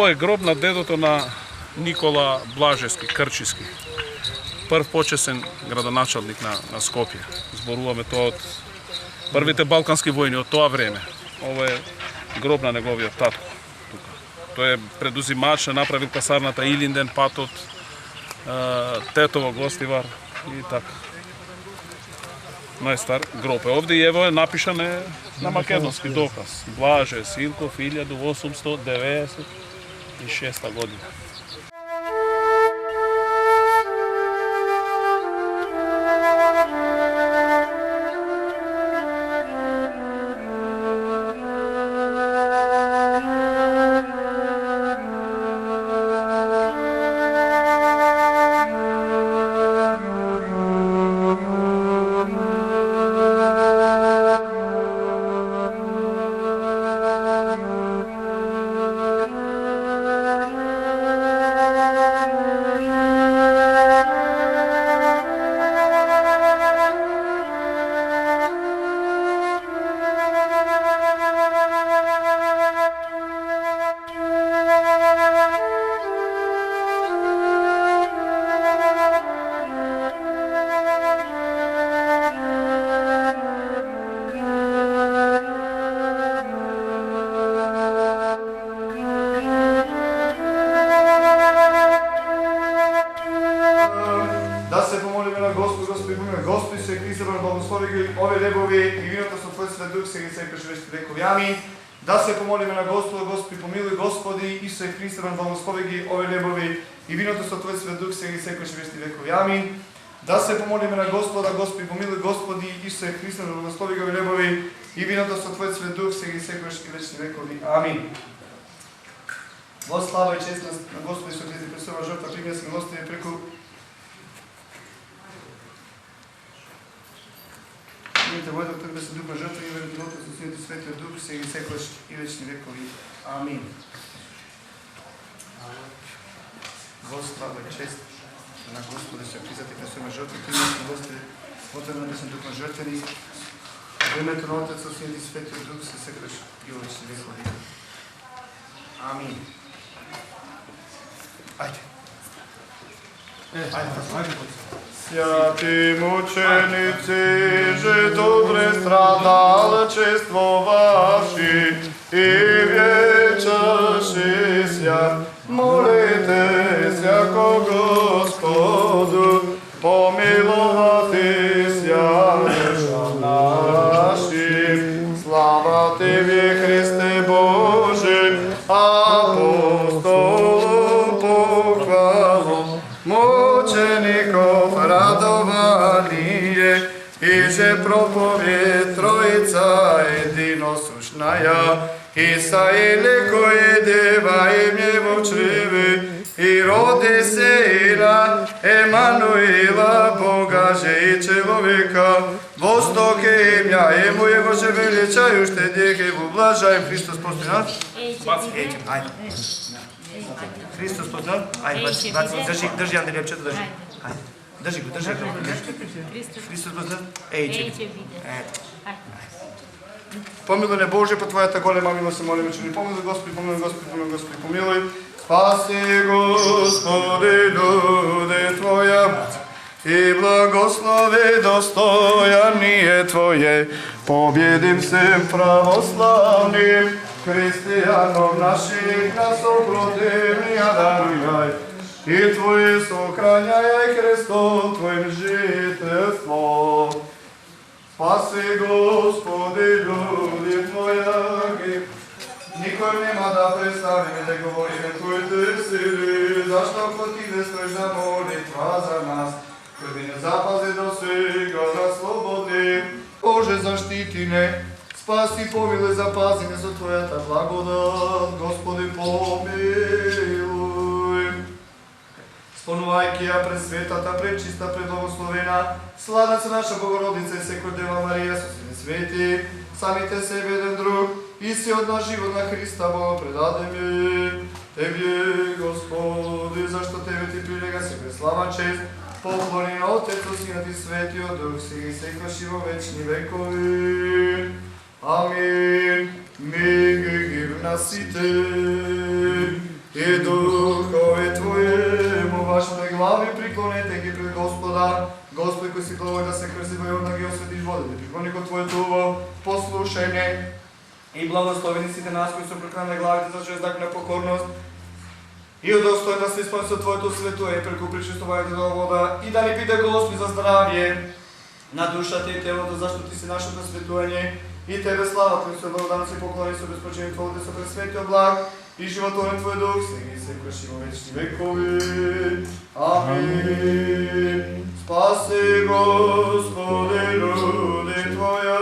Ова е гроб на дедото на Никола Блажевски, Крчиски. Прв почесен градоначалник на Скопје. Зборуваме тоа од првите балкански војни, од тоа време. Ова е гроб на неговиот татко. Тој е предузимач, направил касарната Илинден, патот, Тетово, Гостивар и така. Најстар гроб е овде и ево е напишан на македонски доказ. Блаже Силков, 1896 година. Да се помолиме на Господа, Господи помилуј, Господи, Исусе Христе, благослови ги овие лебови и виното со Твој Свет Дух сега и секојаш вечни векови. Амин. Да се помолиме на Господа, Господи помилуј, Господи, Исусе Христе, благослови ги овие лебови и виното со Твој Свет Дух сега и секојаш вечни векови. Амин. Во слава и чест на Господи со Христе Христова жртва, примија се милостиви преку Имате Војдов Трбе се Дух на жртва и верите Отец и Синот и Светиот Дух, сега и секојаш и вечни векови. Амин. Во слава и чест на Господи се Христе Христова жртва, примија се милостиви Отец на Дух на жртвени, во името на Отец и Синот и Светиот Дух, се секојаш и вечни векови. Амин. Ајде. Святи мученици, же добре страдалчествувавши и вечаши ся, молите ся ко Господу, помилувати ся душа нашим. Слава Тебе, Христе Боже, апостолу похвалу, мучеников радование, и же проповед Троица единосушная, Иса и лекое дева имя во чреве, и роди се Ира, Емануила, Бога же и человека, востоке имя ему его же величаю, ще дехе во блажаем Христос прости нас. Ейте, айде. Христос прости нас. Айде, држи Андрей лепчето, држи. Айде. Држи го. Христос прости нас. Ейте. Помилуј не Боже, по Твојата голема милост се молиме, че ни помилуј Господи, помилуј. Спаси Господи люде Твоја и благослови достояние Твое. Победим всем православним християнам наших, нас опротивния дарујај и Твое сохраняј Христом Твоим жителство. Спаси Господи люде Твоја, никој нема да представиме да говориме Твоите сили, зашто ако Ти не стоиш за молитва за нас, кој би не запази до сега да слободни. Боже, заштити не, спаси, помилуј, запази не со Твојата благодат, Господи, помилуј. Спомнувајќи ја пресветата, пречиста, предблагословена, сладаца наша Богородица и секој Дева Марија со сите свети, самите себе еден друг, и си од наш живот на Христа Бога предадеме. Тебе, Господи, зашто Тебе Ти прилега себе слава чест, поклони на Отецот, Синот и Светиот Дух, сега и секогаш и во вечни векови. Амин. Ми ги гив на сите, и духове Твоему, вашите глави приклонете ги пред Господа. Господи, кој си благој да се крси во Јордан, ги осветиш водите. Приклони кон Твоето послушање и благословени сите нас кои се прекланали главите за чрез знак на покорност и удостоен да се исполни со Твоето светуње преку причистувањето на вода и да ни биде Господи за здравје на душата и телото, зашто Ти си нашето светуње и Тебе слава, кој се благодан си поклони со безпочинен Твоите со пресветиот благ и животворен Твој дух, сега и секогаш и во вечни векови. Амин. Спаси, Господи, люди Твоја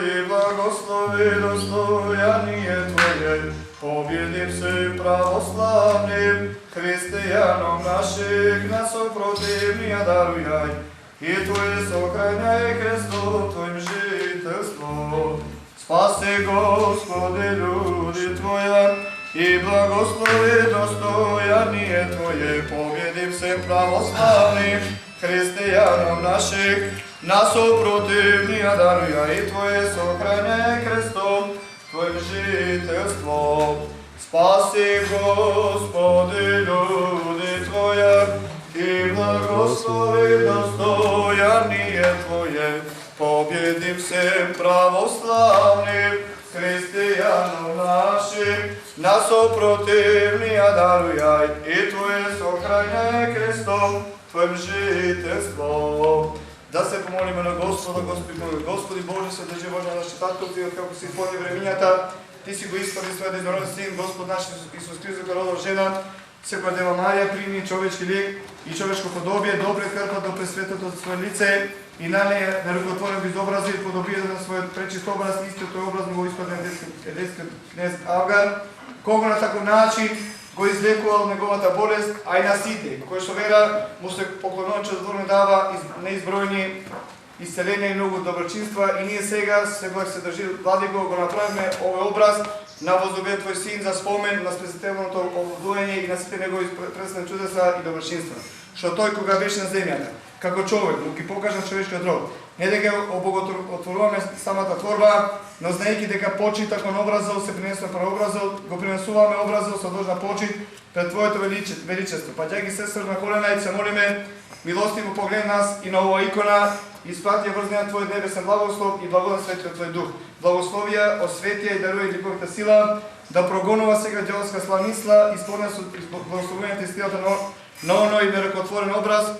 и благослови достојание Твоje. Победим се православним христијаном наших, на сопротивнија дарујај и Твое сохрањај крестот Твоим жителство. Спаси, Господи, люди Твоја и благослови достојание Твое. Победим се православним христијаном наших, на сопротивнија дарујај и Твое сохрањај крестот Твоим жителство. Спаси, Господи, люди Твоја и благослови достојание Твое. Победим се православним христијаном нашим, на сопротивнија дарујај и Твое сохрањај крестот Твоим жителство. Да се помолиме на Господа, Господи Боже, свете Боже, на защитател Ти, како си изпълни времењата, Ти си го исправи својот единороден Син, Господ наш Исус Христос, кој родил жена, секоја Дева Марија, прими човечки лик и човечко подобие, добре крпа до пресветото своје лице и на неја нерукотворен безобрази и подобие на својот пречист образ, истиот тој образ го испадне едескиот кнез Авгар, кого на таков начин го излекувал неговата болест, а и на сите, кои со вера му се поклонува чудотворно дава неизбројни исцеление и многу доброчинства и ние сега, секогаш се држи Владико, го направиме овој образ на возлюбен Твој Син за спомен на спасителното овладување и на сите негови преснени чудеса и доброчинства. Што тој кога беше на земјата, како човек, му ги покажа човечкиот род. Не дека обоготворуваме самата творба, но знаејќи дека почита кон образот се принесува прообразот, го принесуваме образот со должна почит пред Твоето величество. Паѓајќи се срна колена и се молиме, милостиво поглед нас и на оваа икона, испрати врзнеа Твој небесен благослов и благодат светиот Твој дух. Благословија, осветија и даруј ликовите сила, да прогонува сега ѓаволска славнисла, исполнена со благословувањето и стилата на оној неракотворен образ,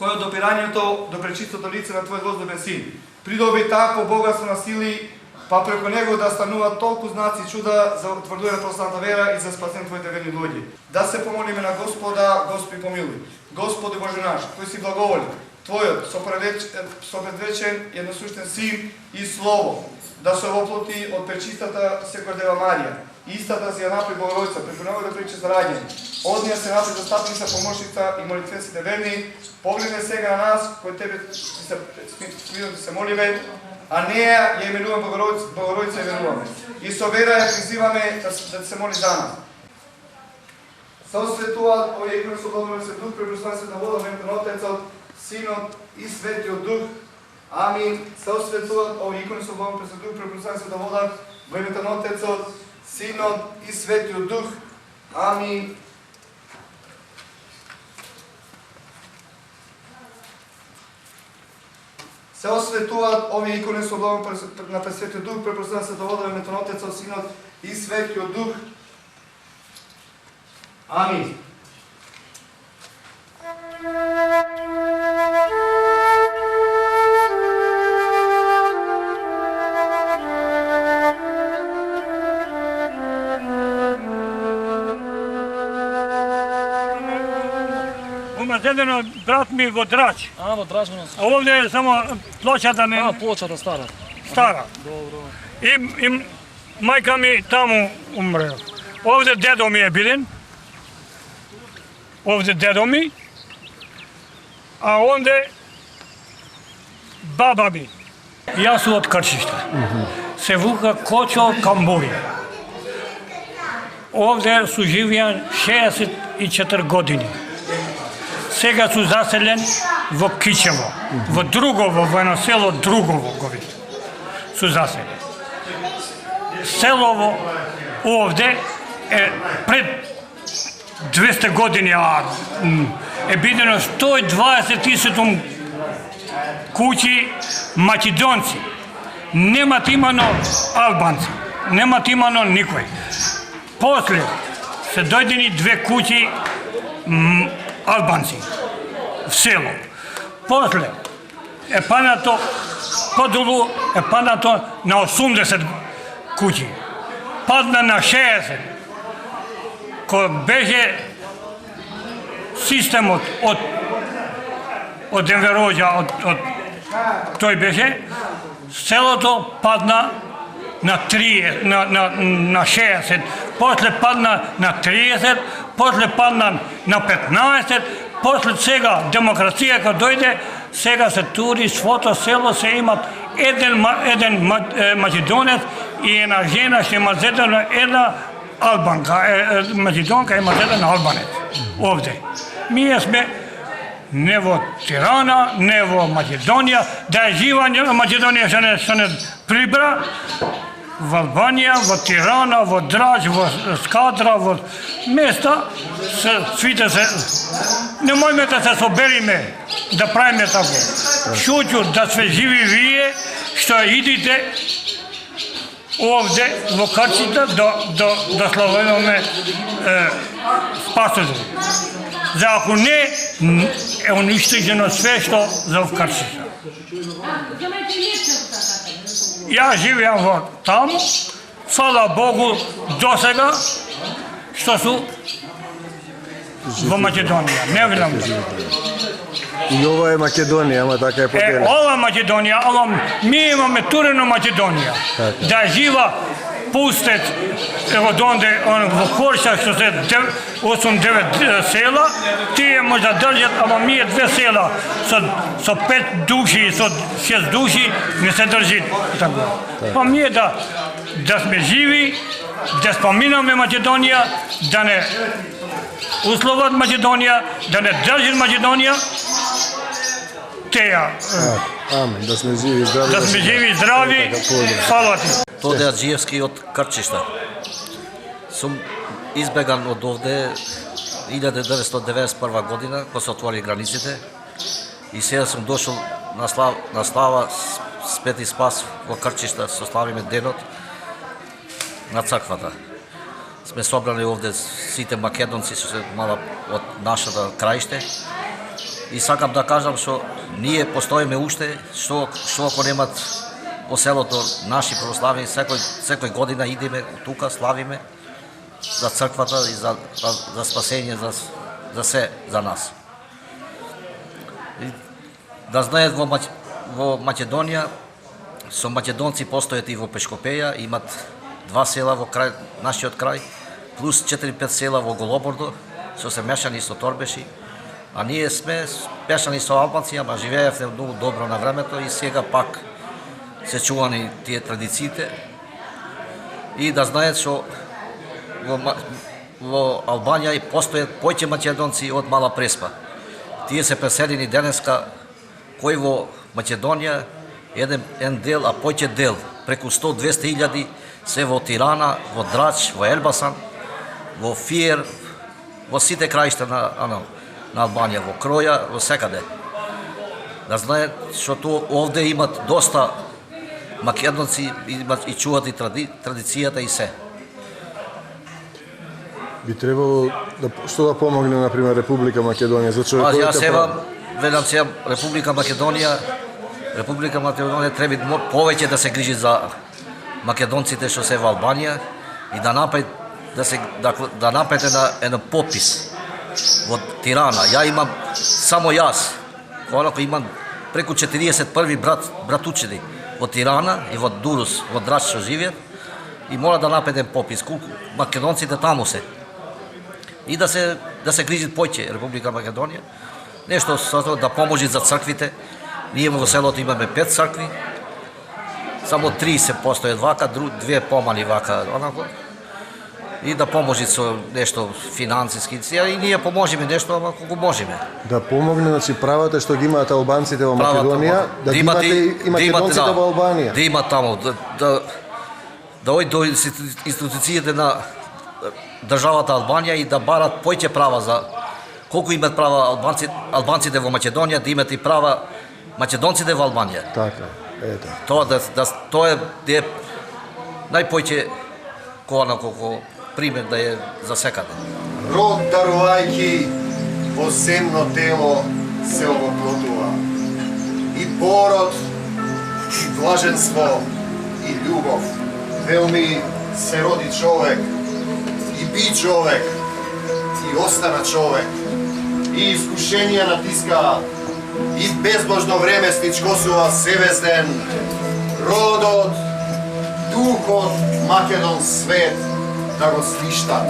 кој од допирањето до пречистото лице на Твој возлюбен Син придоби такво богатство на сили, па преко него да стануваат толку знаци и чуда за утврдување на православната вера и за спасение Твоите верни луѓе. Да се помолиме на Господа, Господи помилуј. Господи Боже наш, кој си благоволен, Твојот сопредвечен едносуштен Син и Слово, да се воплоти од пречистата секоја Дева Марија. Истата си ја напри Богородица, преку него да причи за раѓање. Од неја се напри застапница, помошница и молитвенците верни. Погледне сега на нас, кој Тебе се молиме, а неја ја именуваме Богородица и веруваме. И со вера ја призиваме да се моли за нас. Се осветуваат овие икони со Богороден се Дух, препрославен Света вода, во името на Отецот, Синот и Светиот Дух. Амин. Се осветуваат овие икони со Богороден се Дух, препрославен Света вода, во името на Отецот, Синот и Светиот Дух. Амин. Се осветуваат овие икони со Богом на Пресветиот Дух, препрославен Света вода, во името на Отецот, Синот и Светиот Дух. Амин. Дедено брат ми во Драч. Во Драч ми А овде е само плочата ми плочата стара. стара. Добро. И мајка ми таму умре. Овде дедо ми е билен. Овде дедо ми. А онде баба ми. Јас сум од Крчиште. Се вука Кочо Камбови. Овде су живеан 64 години. Сега су заселен во Кичево, во Другово, во едно село Другово го видите. Су заселен. Селово овде е пред 200 години, а е бидено 120.000 куќи македонци. Немат имано албанци, немат имано никој. После се дојдени 2 куќи албанци в село. После е панато подолу, е панато на 80 куќи. Падна на 60. Кој беше системот од Денвероѓа, од тој беше, селото падна на 60, после падна на 30, после падна на 15, после сега демокрација кога дојде, сега се тури свото село, се имат еден македонец и една жена што има зедена една албанка, македонка има зеден албанец овде. Ние сме не во Тирана, не во Македонија, да е жива Македонија што не прибра, во Албанија, во Тирана, во Драч, во Скадра, во места, свите се, немојме да се собериме, да правиме тако. Шуќу да сме живи вие, што идите овде во Карчита да славуваме Спасото. За ако не, е уништено све што за Карчита. Ја живеам во таму, фала Богу досега, што су во Македонија, не видам. И ова е Македонија, ама така е поделена. Ова е Македонија, ама ми имаме турено Македонија. Да жива пустец, ево донде во Корша што се 8-9 села, тие може да држат, ама ми е 2 села со 5 души, со 6 души не се држи. Па ми е да сме живи, да споминаме Македонија, да не условат Македонија, да не држат Македонија, теја. Амен, да сме живи и здрави. Да сме живи и здрави, фала ти. Тоде Аджиевски од Карчишта. Сум избеган од овде 1991 година, кога се отвори границите, и сега сум дошол на слава Свети Спас во Карчишта, со славиме денот на црквата. Сме собрани овде сите македонци што се мала од нашата краиште. И сакам да кажам што ние постоиме уште, што ако немат по селото наши православни, секој година идеме тука, славиме за црквата и за спасение, за се за нас. И да знаат во Македонија, со македонци постојат и во Пешкопеја, имат 2 села во крај, нашиот крај, плюс 4-5 села во Голобордо, што се мешани со торбеши. А ние сме мешани со албанци, ама живеевме многу добро на времето и сега пак се чувани тие традициите. И да знаат што во Албанија и постојат поќе македонци од Мала Преспа. Тие се преселени денеска, кој во Македонија, еден дел, а поќе дел, преку 100-200 илјади, се во Тирана, во Драч, во Елбасан, во Фиер, во сите краишта на Албанија, во Кроја, во секаде. Да знаат што овде имат доста македонци и чуват и традицијата и се. Би требало што да помогне, например, Република Македонија за човековите права? Јас сега велам сега Република Македонија треба повеќе да се грижи за македонците што се во Албанија и да направи да направите еден попис во Тирана. Ја имам само јас, колку имам преку 41 братучеди во Тирана и во Дурус, во Драч што живеат, и мора да направи еден попис колку македонците таму се. И да се грижи поќе Република Македонија, нешто да поможи за црквите. Ние во селото имаме 5 цркви, само 3 се постојат вака, 2 помали вака, онако. И да поможи со нешто финансиски. И ние поможиме нешто, ама колку можеме. Да помогне, значи, правата што ги имаат албанците во Македонија, да ги имате и македонците во Албанија. Да имат таму, да оди до институциите државата Албанија и да барат поќе права за колку имат права албанците во Македонија, да имат и права македонците во Албанија. Така, ето. Тоа е најпоќе кога колку пример да е за секаде. Род дарувајќи во земно тело се овоплодува. И пород, и блаженство, и љубов. Велми се роди човек, и би човек, и остана човек. И искушенија натиска, и безбожно време стичкосува севезден. Родот, духот, Македон свет да го свиштат.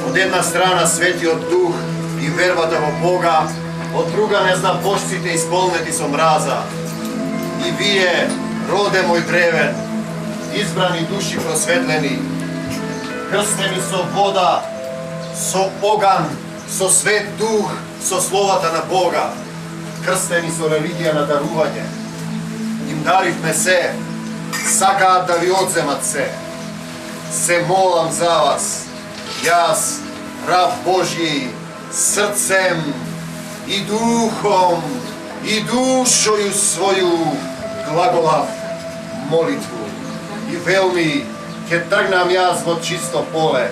Од една страна светиот дух и вербата во Бога, од друга незнабожците исполнети со мраза. И вие, роде мој древен, избрани души просветлени, крстени со вода, со оган, со свет дух, со словата на Бога, крстени со религија на дарување. Им даривме се, сакаат да ви одземат се. Се молам за вас, јас, раб Божји, срцем и духом и душою своју глаголав молитву. И велми ќе тргнам јас во чисто поле,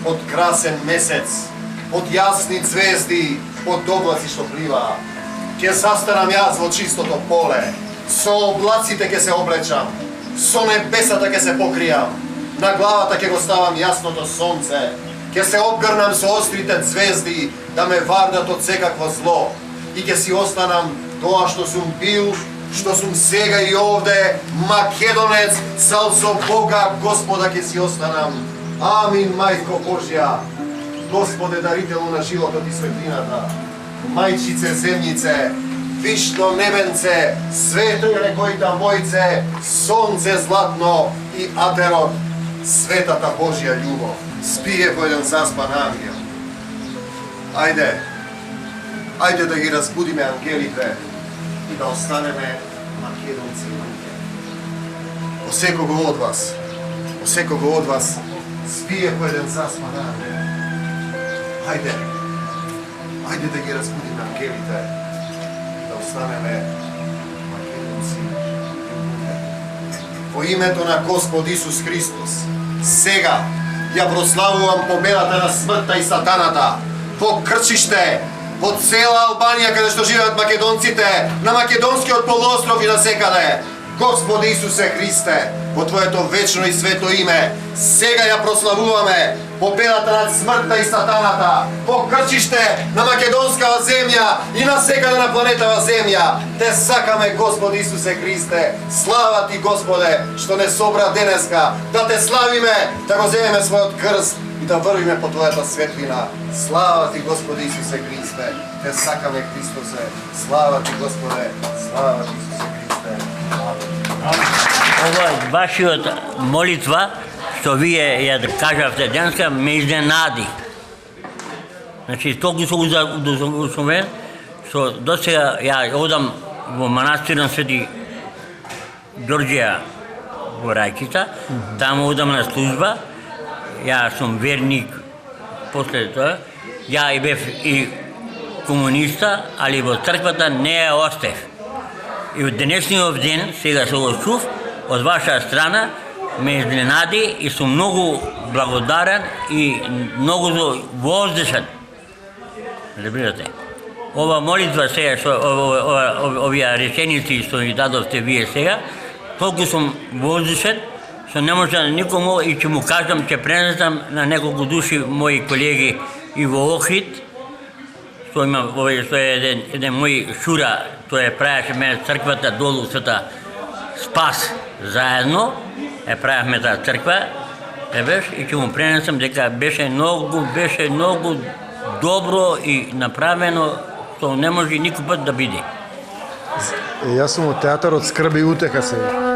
под красен месец, под јасни звезди, под облаци што пливаа. Ќе застанам јас во чистото поле, со облаците ќе се облечам, со небесата ќе се покријам, на главата ќе го ставам јасното сонце, ќе се обгрнам со острите звезди да ме вардат од секакво зло и ќе си останам тоа што сум бил, што сум сега и овде, македонец, цел со Бога, Господа ќе си останам. Амин, Мајко Божја, Господе дарителу на животот и светлината, Мајчице земјице, вишно небенце, свето и рекојта мојце, сонце златно и атерот, светата Божја љубов. Спие по еден заспан ангел. Ајде да ги разбудиме ангелите и да останеме македонци и луѓе. По секого од вас, спие по еден заспан ангел. Ајде да ги разбудиме ангелите и да останеме македонци и луѓе. Во името на Господ Исус Христос, сега ја прославувам победата на смртта и сатаната во Крчиште, во цела Албанија каде што живеат македонците, на македонскиот полуостров и насекаде. Господи Исусе Христе, во Твоето вечно и свето име, сега ја прославуваме победата над смртта и сатаната во Крчиште, на македонскава земја и насекаде на планетава земја. Те сакаме, Господи Исусе Христе, слава Ти, Господе, што не собра денеска, да Те славиме, да го земеме својот крст и да врвиме по Твојата светлина. Слава Ти, Господи Исусе Христе, Те сакаме, Христосе, слава Ти, Господе, слава Ти, Исусе Христе. Ова вашиот молитва, што вие ја кажавте денеска, ме изненади. Значи, толку сум удовлетворен, што досега ја одам во манастир на Свети Ѓорѓија во Рајчица, таму одам на служба, ја сум верник после тоа, ја и бев и комуниста, али во црквата не ја остев. И од денешниот ден, сега се го чув, од ваша страна, ме изненади и сум многу благодарен и многу воздишен. Разбирате? Ова молитва сега, овие реченици што ми дадовте вие сега, толку сум воздишен, што не може никому и ќе му кажам, ќе пренесам на неколку души мои колеги и во Охрид, што е еден мој шура, тој правеше мене црквата долу Света Спас заедно, правевме таа црква, и ќе му пренесам дека беше многу добро и направено, што не може никој пат да биде. Јас сум од театарот Скрби и утеха сега.